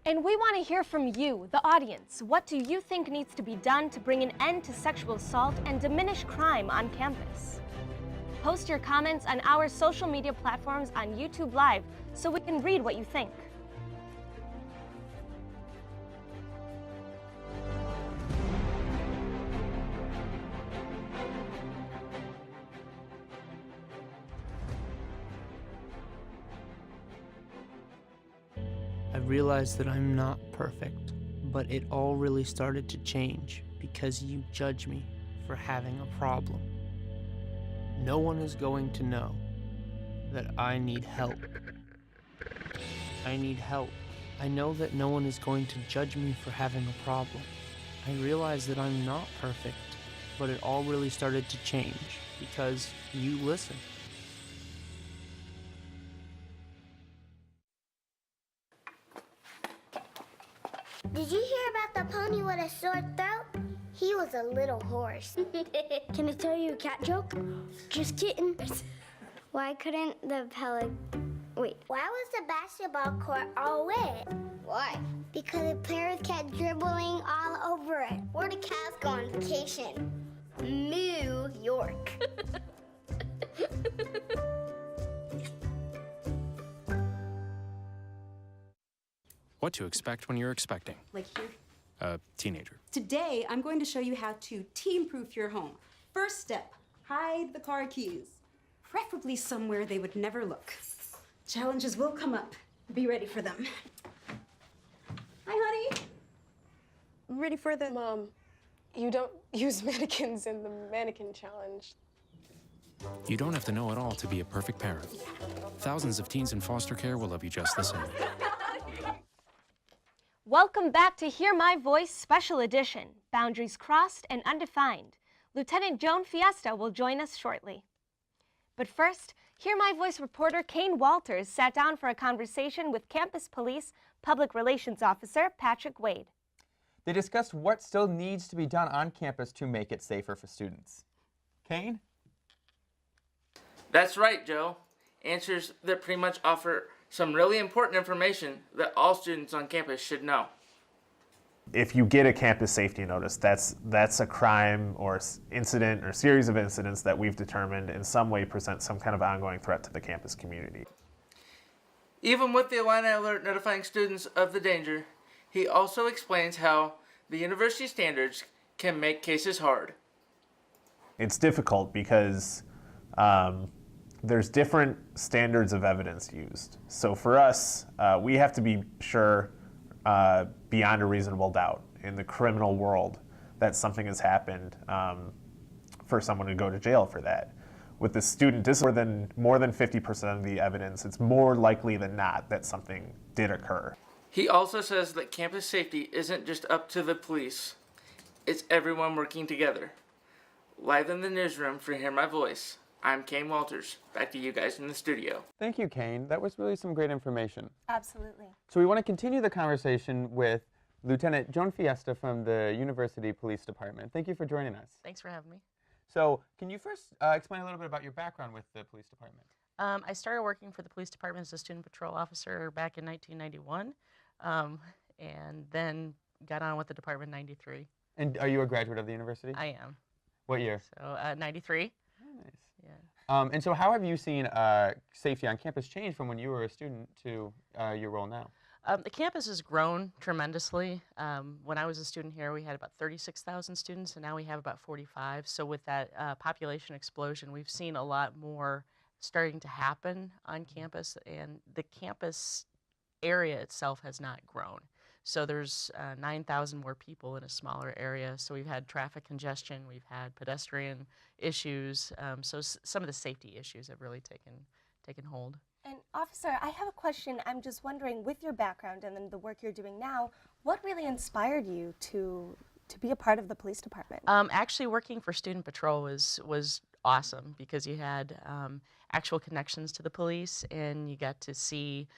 Speaker 11: And we want to hear from you, the audience. What do you think needs to be done to bring an end to sexual assault and diminish crime on campus? Post your comments on our social media platforms on YouTube Live so we can read what you think.
Speaker 1: I realized that I'm not perfect, but it all really started to change because you judge me for having a problem. No one is going to know that I need help. I need help. I know that no one is going to judge me for having a problem. I realize that I'm not perfect, but it all really started to change because you listen.
Speaker 14: Did you hear about the pony with a sore throat? He was a little horse. Can I tell you a cat joke? Just kidding. Why couldn't the Wait. Why was the basketball court all wet? Why? Because the players kept dribbling all over it. Where did cats go on vacation? New York.
Speaker 2: What to expect when you're expecting
Speaker 23: Like here.
Speaker 2: a teenager.
Speaker 23: Today, I'm going to show you how to teen-proof your home. First step, hide the car keys. Preferably somewhere they would never look. Challenges will come up. Be ready for them. Hi, honey.
Speaker 24: Ready for the... Mom, you don't use mannequins in the mannequin challenge.
Speaker 2: You don't have to know it all to be a perfect parent. Thousands of teens in foster care will love you just the same.
Speaker 11: Welcome back to Hear My Voice Special Edition, Boundaries Crossed and Undefined. Lieutenant Joan Fiesta will join us shortly. But first, Hear My Voice reporter Kane Walters sat down for a conversation with Campus Police Public Relations Officer Patrick Wade.
Speaker 12: They discussed what still needs to be done on campus to make it safer for students. Kane?
Speaker 25: That's right, Joe. Answers that pretty much offer some really important information that all students on campus should know.
Speaker 26: If you get a campus safety notice, that's a crime or incident or series of incidents that we've determined in some way present some kind of ongoing threat to the campus community.
Speaker 25: Even with the Illini alert notifying students of the danger, he also explains how the university standards can make cases hard.
Speaker 26: It's difficult because there's different standards of evidence used. So for us, we have to be sure beyond a reasonable doubt in the criminal world that something has happened for someone to go to jail for that. With the student discipline, more than 50% of the evidence, it's more likely than not that something did occur.
Speaker 25: He also says that campus safety isn't just up to the police, it's everyone working together. Live in the newsroom for Hear My Voice, I'm Kane Walters. Back to you guys in the studio.
Speaker 12: Thank you, Kane. That was really some great information.
Speaker 11: Absolutely.
Speaker 12: So we want to continue the conversation with Lieutenant Joan Fiesta from the University Police Department. Thank you for joining us.
Speaker 27: Thanks for having me.
Speaker 12: So can you first explain a little bit about your background with the police department?
Speaker 27: I started working for the police department as a student patrol officer back in 1991, and then got on with the department in 93.
Speaker 12: And are you a graduate of the university?
Speaker 27: I am.
Speaker 12: What year?
Speaker 27: So 93.
Speaker 12: Nice.
Speaker 27: Yeah.
Speaker 12: And so how have you seen safety on campus change from when you were a student to your role now?
Speaker 27: The campus has grown tremendously. When I was a student here, we had about 36,000 students, and now we have about 45. So with that population explosion, we've seen a lot more starting to happen on campus, and the campus area itself has not grown. So there's 9,000 more people in a smaller area. So we've had traffic congestion, we've had pedestrian issues. So some of the safety issues have really taken hold.
Speaker 11: And officer, I have a question. I'm just wondering, with your background and then the work you're doing now, what really inspired you to be a part of the police department?
Speaker 27: Actually, working for student patrol was awesome because you had actual connections to the police, and you got to see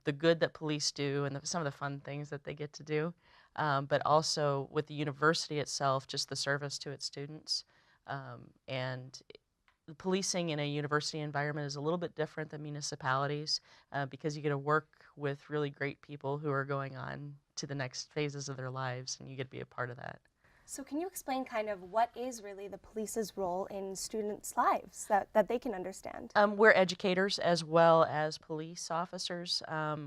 Speaker 27: the good that police do and some of the fun things that they get to do. But also with the university itself, just the service to its students. And policing in a university environment is a little bit different than municipalities because you get to work with really great people who are going on to the next phases of their lives, and you get to be a part of that.
Speaker 11: So can you explain kind of what is really the police's role in students' lives that they can understand?
Speaker 27: We're educators as well as police officers.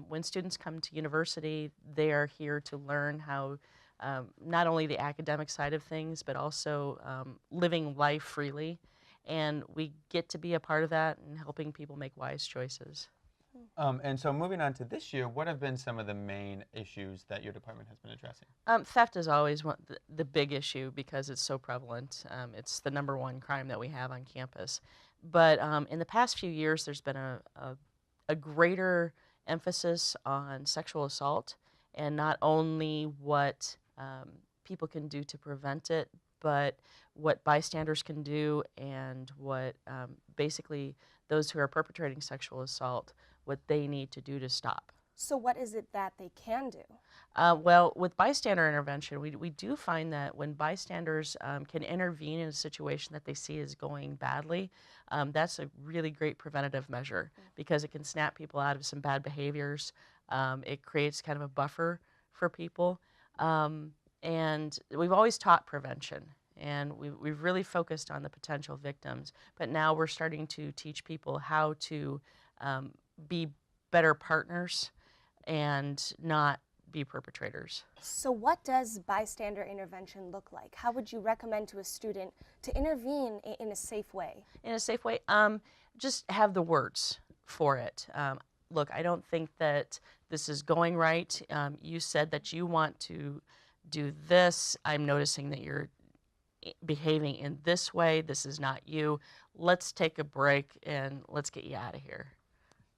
Speaker 27: When students come to university, they are here to learn how not only the academic side of things, but also living life freely. And we get to be a part of that and helping people make wise choices.
Speaker 12: And so moving on to this year, what have been some of the main issues that your department has been addressing?
Speaker 27: Theft is always the big issue because it's so prevalent. It's the #1 crime that we have on campus. But in the past few years, there's been a greater emphasis on sexual assault, and not only what people can do to prevent it, but what bystanders can do and what basically those who are perpetrating sexual assault, what they need to do to stop.
Speaker 11: So what is it that they can do?
Speaker 27: Well, with bystander intervention, we do find that when bystanders can intervene in a situation that they see is going badly, that's a really great preventative measure because it can snap people out of some bad behaviors. It creates kind of a buffer for people. And we've always taught prevention, and we've really focused on the potential victims. But now we're starting to teach people how to be better partners and not be perpetrators.
Speaker 11: So what does bystander intervention look like? How would you recommend to a student to intervene in a safe way?
Speaker 27: In a safe way, just have the words for it. Look, I don't think that this is going right. You said that you want to do this. I'm noticing that you're behaving in this way. This is not you. Let's take a break and let's get you out of here.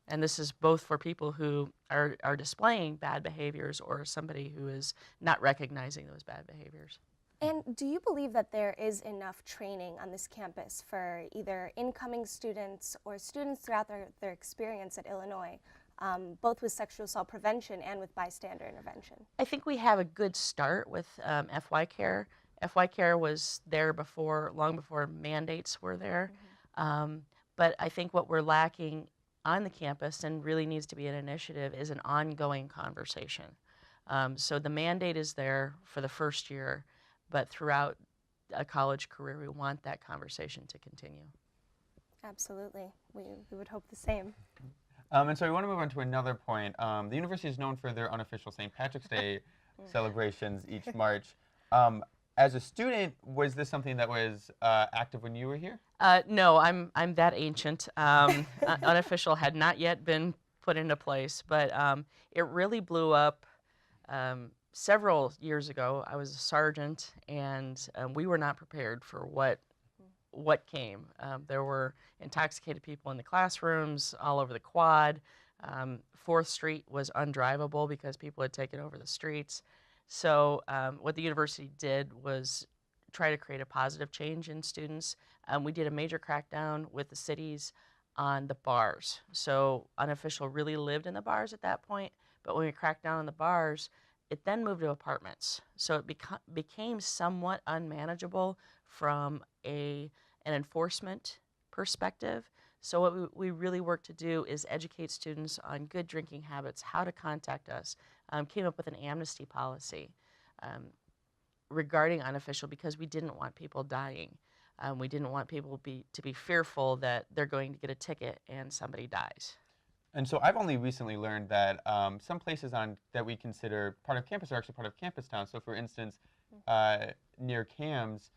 Speaker 27: And this is both for people who are displaying bad behaviors or somebody who is not recognizing those bad behaviors.
Speaker 11: And do you believe that there is enough training on this campus for either incoming students or students throughout their experience at Illinois, both with sexual assault prevention and with bystander intervention?
Speaker 27: I think we have a good start with FY Care. FY Care was there long before mandates were there. But I think what we're lacking on the campus, and really needs to be an initiative, is an ongoing conversation. So the mandate is there for the first year, but throughout a college career, we want that conversation to continue.
Speaker 11: Absolutely. We would hope the same.
Speaker 12: And so we want to move on to another point. The university is known for their unofficial St. Patrick's Day celebrations each March. As a student, was this something that was active when you were here?
Speaker 27: No, I'm that ancient. Unofficial had not yet been put into place, but it really blew up several years ago. I was a sergeant, and we were not prepared for what came. There were intoxicated people in the classrooms, all over the quad. 4th Street was undrivable because people had taken over the streets. So what the university did was try to create a positive change in students. We did a major crackdown with the cities on the bars. So Unofficial really lived in the bars at that point, but when we cracked down on the bars, it then moved to apartments. So it became somewhat unmanageable from an enforcement perspective. So what we really work to do is educate students on good drinking habits, how to contact us. Came up with an amnesty policy regarding Unofficial because we didn't want people dying. We didn't want people to be fearful that they're going to get a ticket and somebody dies.
Speaker 12: And so I've only recently learned that some places that we consider part of campus are actually part of campus town. So for instance, near CAMS,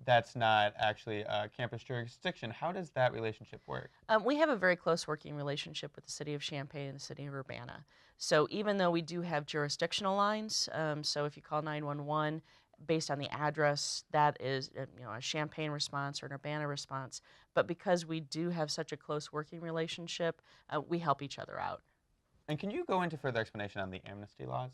Speaker 12: that's not actually campus jurisdiction. How does that relationship work?
Speaker 27: We have a very close working relationship with the city of Champaign and the city of Urbana. So even though we do have jurisdictional lines, so if you call 911 based on the address, that is a Champaign response or an Urbana response. But because we do have such a close working relationship, we help each other out.
Speaker 12: And can you go into further explanation on the amnesty laws?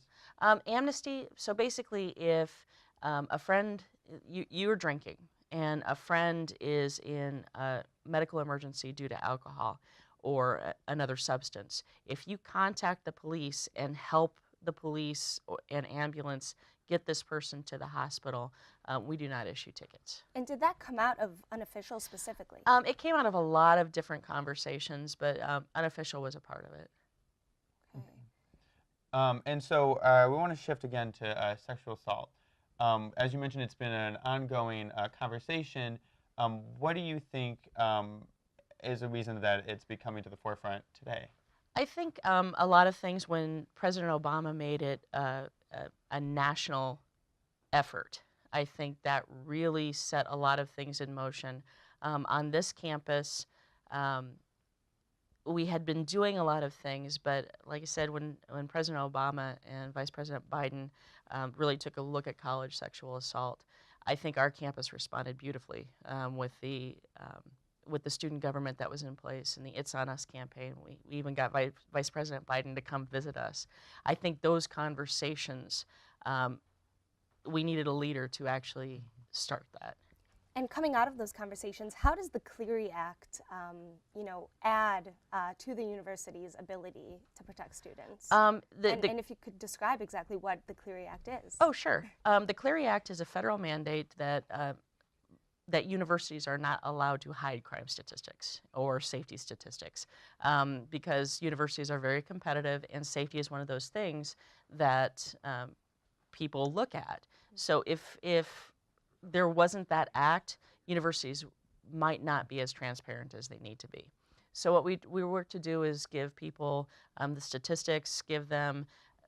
Speaker 27: Amnesty, so basically if a friend, you're drinking and a friend is in a medical emergency due to alcohol or another substance, if you contact the police and help the police and ambulance get this person to the hospital, we do not issue tickets.
Speaker 11: And did that come out of Unofficial specifically?
Speaker 27: It came out of a lot of different conversations, but Unofficial was a part of it.
Speaker 12: And so we want to shift again to sexual assault. As you mentioned, it's been an ongoing conversation. What do you think is a reason that it's becoming to the forefront today?
Speaker 27: I think a lot of things, when President Obama made it a national effort, I think that really set a lot of things in motion. On this campus, we had been doing a lot of things, but like I said, when President Obama and Vice President Biden really took a look at college sexual assault, I think our campus responded beautifully with the student government that was in place and the It's On Us campaign. We even got Vice President Biden to come visit us. I think those conversations, we needed a leader to actually start that.
Speaker 11: And coming out of those conversations, how does the Clery Act, add to the university's ability to protect students? And if you could describe exactly what the Clery Act is.
Speaker 27: Oh, sure. The Clery Act is a federal mandate that universities are not allowed to hide crime statistics or safety statistics, because universities are very competitive, and safety is one of those things that people look at. So if there wasn't that act, universities might not be as transparent as they need to be. So what we work to do is give people the statistics, give them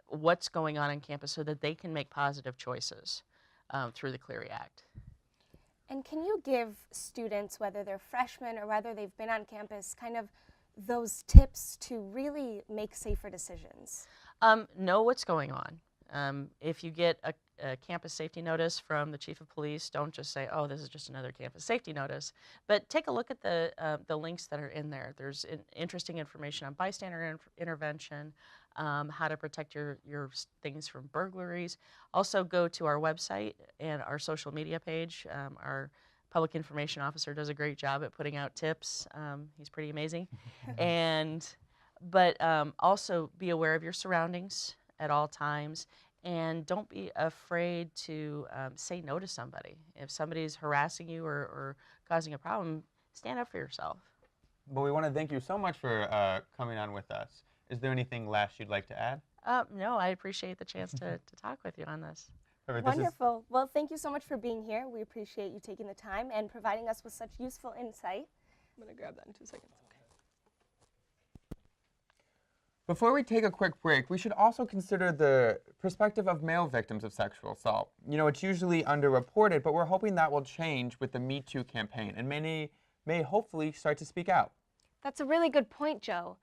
Speaker 27: what's going on campus so that they can make positive choices through the Clery Act.
Speaker 11: And can you give students, whether they're freshmen or whether they've been on campus, kind of those tips to really make safer decisions?
Speaker 27: Know what's going on. If you get a campus safety notice from the chief of police, don't just say, oh, this is just another campus safety notice, but take a look at the links that are in there. There's interesting information on bystander intervention, how to protect your things from burglaries. Also go to our website and our social media page. Our public information officer does a great job at putting out tips. He's pretty amazing. But also be aware of your surroundings at all times, and don't be afraid to say no to somebody. If somebody's harassing you or causing a problem, stand up for yourself.
Speaker 12: Well, we want to thank you so much for coming on with us. Is there anything last you'd like to add?
Speaker 27: No, I appreciate the chance to talk with you on this.
Speaker 12: Perfect.
Speaker 11: Wonderful. Well, thank you so much for being here. We appreciate you taking the time and providing us with such useful insight.
Speaker 24: I'm going to grab that in 2 seconds.
Speaker 12: Before we take a quick break, we should also consider the perspective of male victims of sexual assault. You know, it's usually underreported, but we're hoping that will change with the Me Too campaign, and many may hopefully start to speak out.
Speaker 11: That's a really good point, Joe.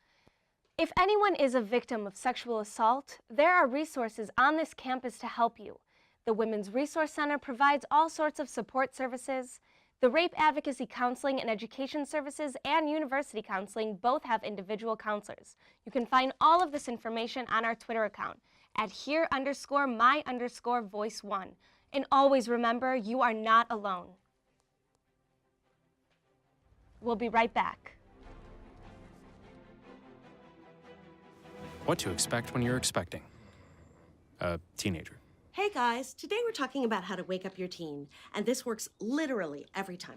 Speaker 11: If anyone is a victim of sexual assault, there are resources on this campus to help you. The Women's Resource Center provides all sorts of support services. The Rape Advocacy Counseling and Education Services and University Counseling both have individual counselors. You can find all of this information on our Twitter account at here_my_voice1. And always remember, you are not alone. We'll be right back.
Speaker 2: What to expect when you're expecting a teenager.
Speaker 3: Hey guys, today we're talking about how to wake up your teen, and this works literally every time.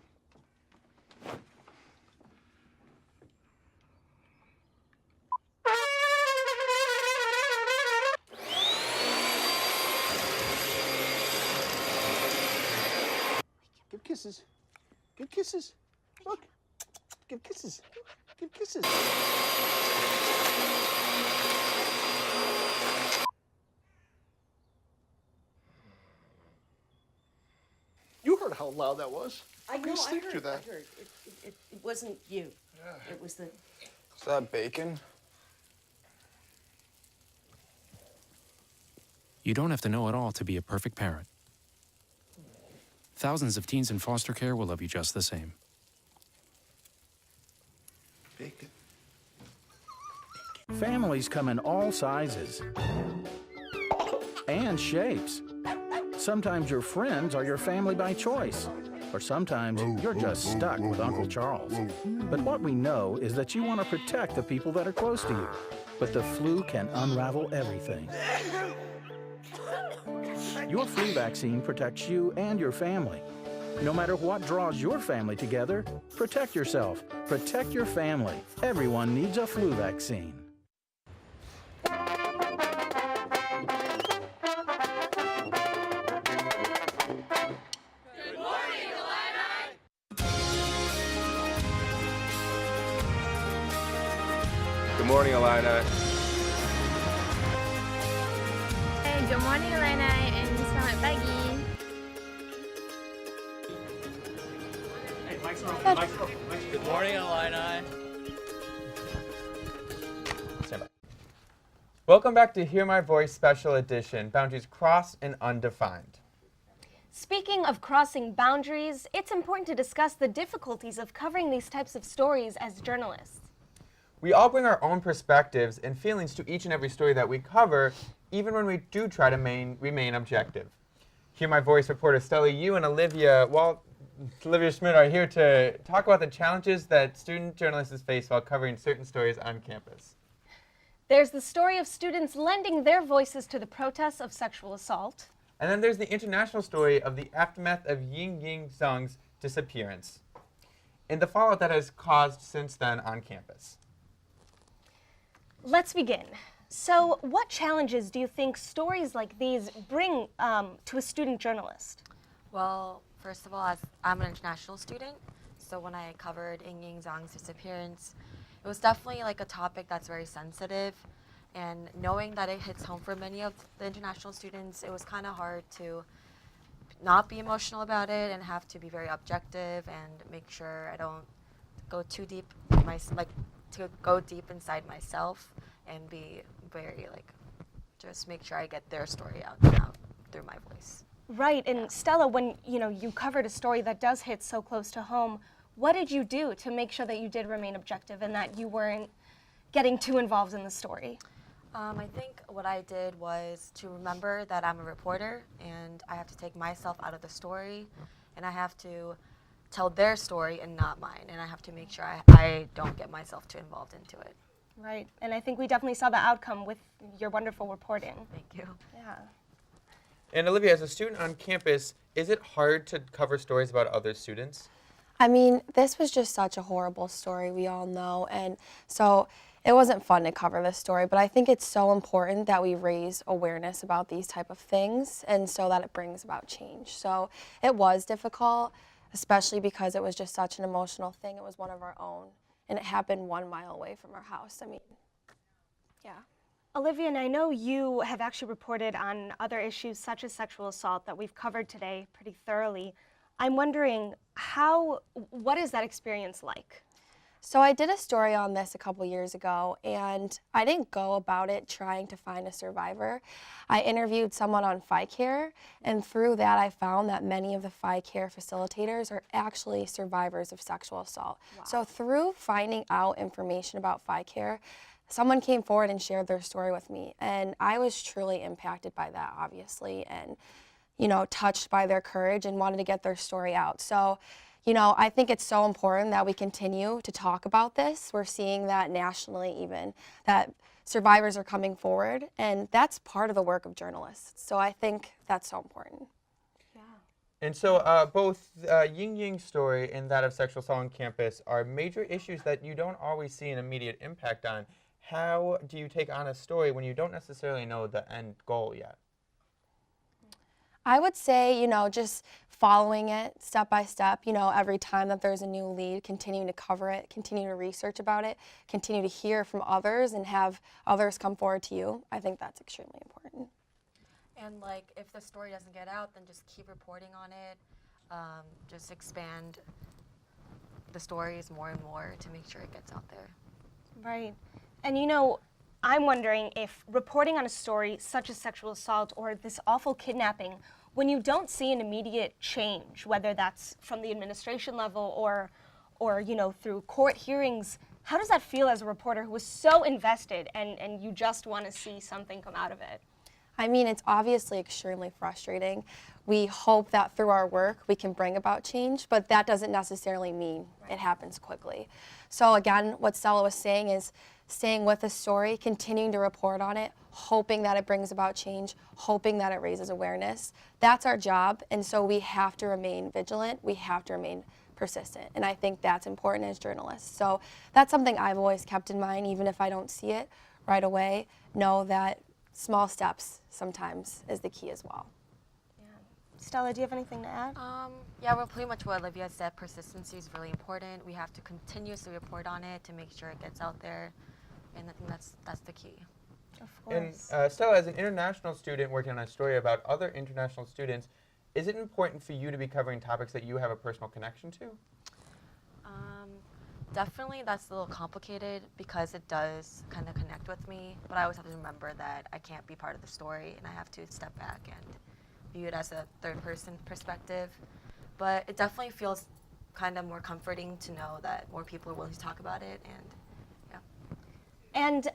Speaker 4: Give kisses. Give kisses. Look. Give kisses. Give kisses. You heard how loud that was.
Speaker 3: I know,
Speaker 4: Stick to that.
Speaker 3: I heard. It wasn't you. It was the...
Speaker 4: Is that bacon?
Speaker 2: You don't have to know it all to be a perfect parent. Thousands of teens in foster care will love you just the same.
Speaker 4: Bacon.
Speaker 5: Families come in all sizes and shapes. Sometimes your friends are your family by choice, Or sometimes you're just stuck with Uncle Charles. But what we know is that you want to protect the people that are close to you. But the flu can unravel everything. Your flu vaccine protects you and your family. No matter what draws your family together, protect yourself, protect your family. Everyone needs a flu vaccine.
Speaker 6: Good morning, Illini.
Speaker 7: Hey, good morning, Illini, and selamat pagi.
Speaker 6: Hey, Mike's Good morning, Illini.
Speaker 12: Stand by. Welcome back to Hear My Voice Special Edition, Boundaries Crossed and Undefined.
Speaker 11: Speaking of crossing boundaries, it's important to discuss the difficulties of covering these types of stories as journalists.
Speaker 12: We all bring our own perspectives and feelings to each and every story that we cover, even when we do try to remain objective. Hear My Voice reporter Stella Yu and Olivia Schmidt are here to talk about the challenges that student journalists face while covering certain stories on campus.
Speaker 11: There's the story of students lending their voices to the protests of sexual assault.
Speaker 12: And then there's the international story of the aftermath of Ying Zhang's disappearance and the fallout that has caused since then on campus.
Speaker 11: Let's begin. So, what challenges do you think stories like these bring to a student journalist?
Speaker 8: Well, first of all, I'm an international student, so when I covered Ying Zhang's disappearance, it was definitely like a topic that's very sensitive, and knowing that it hits home for many of the international students, it was kind of hard to not be emotional about it and have to be very objective and make sure I don't go too deep to go deep inside myself and be very just make sure I get their story out through my voice.
Speaker 11: Right, and Stella, when you covered a story that does hit so close to home, what did you do to make sure that you did remain objective and that you weren't getting too involved in the story?
Speaker 8: I think what I did was to remember that I'm a reporter and I have to take myself out of the story and I have to tell their story and not mine, and I have to make sure I don't get myself too involved into it.
Speaker 11: Right, and I think we definitely saw the outcome with your wonderful reporting.
Speaker 8: Thank you.
Speaker 11: Yeah.
Speaker 12: And Olivia, as a student on campus, is it hard to cover stories about other students?
Speaker 9: I mean, this was just such a horrible story, we all know, and so it wasn't fun to cover this story, but I think it's so important that we raise awareness about these type of things and so that it brings about change. So it was difficult, especially because it was just such an emotional thing. It was one of our own, and it happened 1 mile away from our house. I mean, yeah.
Speaker 11: Olivia, and I know you have actually reported on other issues such as sexual assault that we've covered today pretty thoroughly. I'm wondering, what is that experience like?
Speaker 9: So I did a story on this a couple years ago, and I didn't go about it trying to find a survivor. I interviewed someone on FICARE, and through that I found that many of the FICARE facilitators are actually survivors of sexual assault. Wow. So through finding out information about FICARE, someone came forward and shared their story with me, and I was truly impacted by that, obviously, and touched by their courage and wanted to get their story out. So I think it's so important that we continue to talk about this. We're seeing that nationally even, that survivors are coming forward, and that's part of the work of journalists. So I think that's so important.
Speaker 11: Yeah.
Speaker 12: And so both Ying's story and that of sexual assault on campus are major issues that you don't always see an immediate impact on. How do you take on a story when you don't necessarily know the end goal yet?
Speaker 9: I would say, just following it step by step, every time that there's a new lead, continuing to cover it, continue to research about it, continue to hear from others and have others come forward to you. I think that's extremely important.
Speaker 8: And if the story doesn't get out, then just keep reporting on it. Just expand the stories more and more to make sure it gets out there.
Speaker 11: Right. And I'm wondering if reporting on a story such as sexual assault or this awful kidnapping, when you don't see an immediate change, whether that's from the administration level or through court hearings, how does that feel as a reporter who is so invested and you just want to see something come out of it?
Speaker 9: I mean, it's obviously extremely frustrating. We hope that through our work we can bring about change, but that doesn't necessarily mean it happens quickly. So again, what Stella was saying is staying with the story, continuing to report on it, hoping that it brings about change, hoping that it raises awareness. That's our job, and so we have to remain vigilant. We have to remain persistent, and I think that's important as journalists. So that's something I've always kept in mind, even if I don't see it right away. Know that small steps sometimes is the key as well.
Speaker 11: Stella, do you have anything to add?
Speaker 8: Yeah, well, pretty much what Olivia said. Persistency is really important. We have to continuously report on it to make sure it gets out there, and I think that's the key.
Speaker 11: Of
Speaker 12: And
Speaker 11: course.
Speaker 12: Stella, as an international student working on a story about other international students, is it important for you to be covering topics that you have a personal connection to?
Speaker 8: Definitely that's a little complicated because it does kind of connect with me, but I always have to remember that I can't be part of the story and I have to step back and view it as a third-person perspective. But it definitely feels kind of more comforting to know that more people are willing to talk about it, and
Speaker 11: And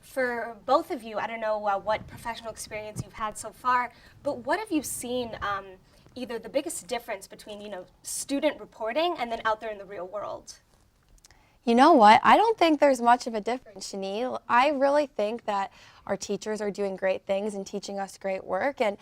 Speaker 11: for both of you, I don't know what professional experience you've had so far, but what have you seen either the biggest difference between, student reporting and then out there in the real world?
Speaker 9: You know what? I don't think there's much of a difference, Shani. I really think that our teachers are doing great things and teaching us great work. And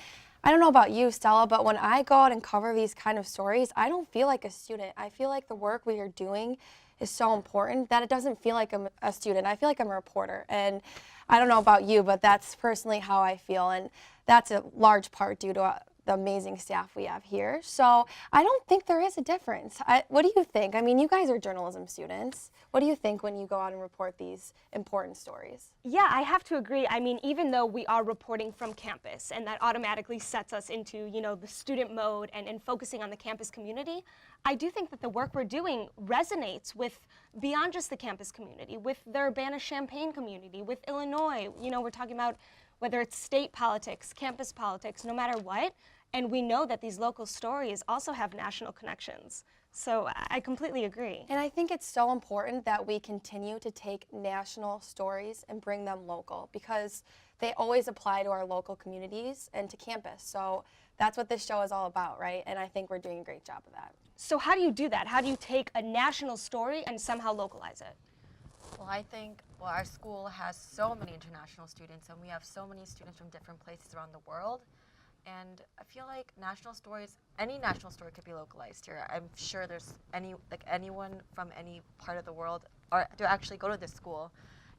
Speaker 9: I don't know about you, Stella, but when I go out and cover these kind of stories, I don't feel like a student. I feel like the work we are doing is so important that it doesn't feel like I'm a student. I feel like I'm a reporter. And I don't know about you, but that's personally how I feel. And that's a large part due to the amazing staff we have here. So I don't think there is a difference. What do you think? I mean, you guys are journalism students. What do you think when you go out and report these important stories?
Speaker 11: Yeah, I have to agree. I mean, even though we are reporting from campus and that automatically sets us into, the student mode and focusing on the campus community, I do think that the work we're doing resonates with beyond just the campus community, with the Urbana-Champaign community, with Illinois. We're talking about whether it's state politics, campus politics, no matter what. And we know that these local stories also have national connections. So I completely agree.
Speaker 9: And I think it's so important that we continue to take national stories and bring them local because they always apply to our local communities and to campus. So that's what this show is all about, right? And I think we're doing a great job of that.
Speaker 11: So how do you do that? How do you take a national story and somehow localize it?
Speaker 8: well, I think our school has so many international students, and we have so many students from different places around the world. And I feel like national stories, any national story could be localized here. I'm sure there's anyone from any part of the world to actually go to this school.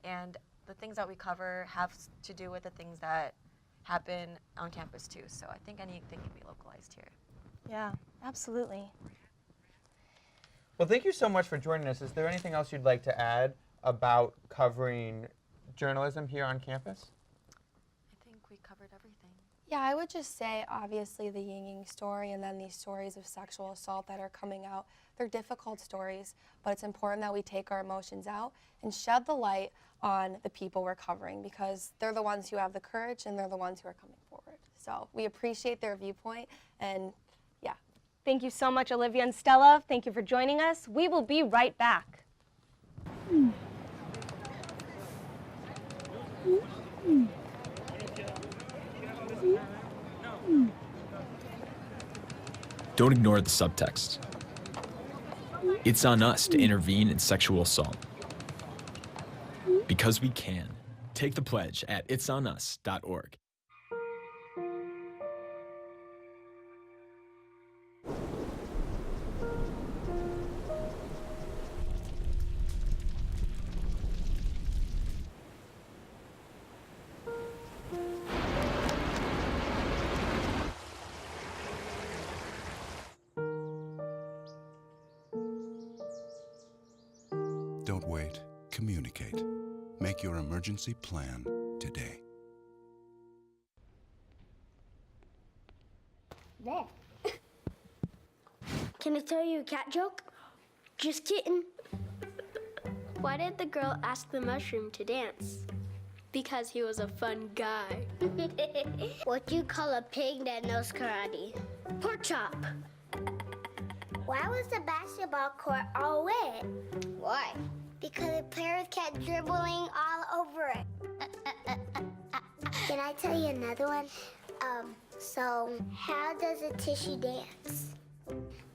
Speaker 8: And the things that we cover have to do with the things that happen on campus too. So I think anything can be localized here.
Speaker 11: Yeah, absolutely.
Speaker 12: Well, thank you so much for joining us. Is there anything else you'd like to add about covering journalism here on campus?
Speaker 8: I think we covered everything.
Speaker 9: Yeah, I would just say, obviously, the Ying Ying story and then these stories of sexual assault that are coming out, they're difficult stories, but it's important that we take our emotions out and shed the light on the people we're covering because they're the ones who have the courage and they're the ones who are coming forward. So we appreciate their viewpoint, and yeah.
Speaker 11: Thank you so much, Olivia and Stella. Thank you for joining us. We will be right back.
Speaker 10: Don't ignore the subtext. It's on us to intervene in sexual assault. Because we can. Take the pledge at itsonus.org.
Speaker 13: Don't wait. Communicate. Make your emergency plan today.
Speaker 14: There. Can I tell you a cat joke? Just kidding. Why did the girl ask the mushroom to dance? Because he was a fun guy. What do you call a pig that knows karate? Pork chop. Why was the basketball court all wet? Why? Because the players kept dribbling all over it. Can I tell you another one? So how does a tissue dance?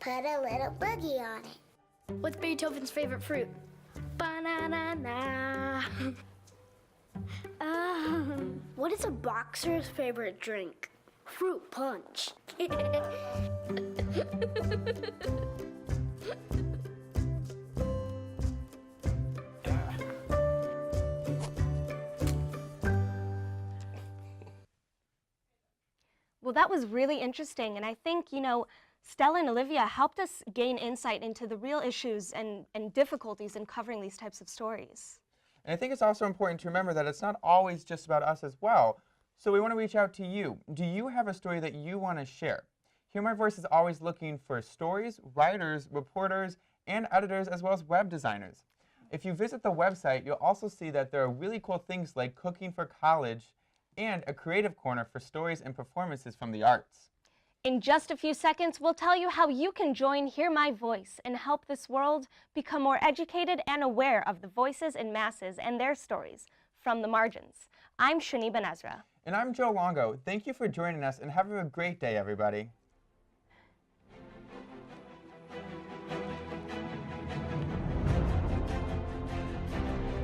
Speaker 14: Put a little boogie on it.
Speaker 15: What's Beethoven's favorite fruit? Banana. What is a boxer's favorite drink? Fruit punch.
Speaker 11: Well, that was really interesting, and I think, Stella and Olivia helped us gain insight into the real issues and difficulties in covering these types of stories.
Speaker 12: And I think it's also important to remember that it's not always just about us as well. So we want to reach out to you. Do you have a story that you want to share? Hear My Voice is always looking for stories, writers, reporters, and editors, as well as web designers. If you visit the website, you'll also see that there are really cool things like cooking for college and a creative corner for stories and performances from the arts.
Speaker 11: In just a few seconds, we'll tell you how you can join Hear My Voice and help this world become more educated and aware of the voices in masses and their stories from the margins. I'm Shani Ben-Ezra.
Speaker 12: And I'm Joe Longo. Thank you for joining us, and have a great day, everybody.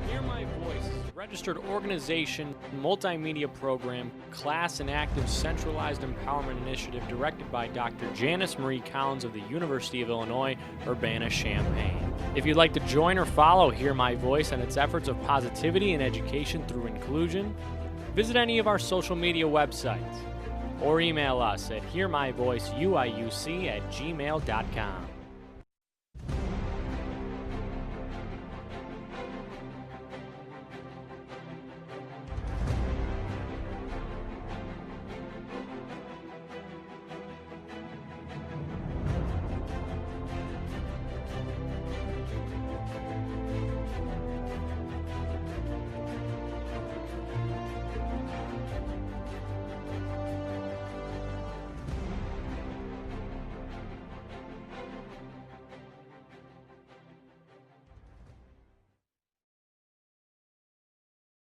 Speaker 16: Hear My Voice is a registered organization, multimedia program, class and active centralized empowerment initiative directed by Dr. Janice Marie Collins of the University of Illinois, Urbana-Champaign. If you'd like to join or follow Hear My Voice and its efforts of positivity and education through inclusion, visit any of our social media websites or email us at hearmyvoiceuiuc@gmail.com.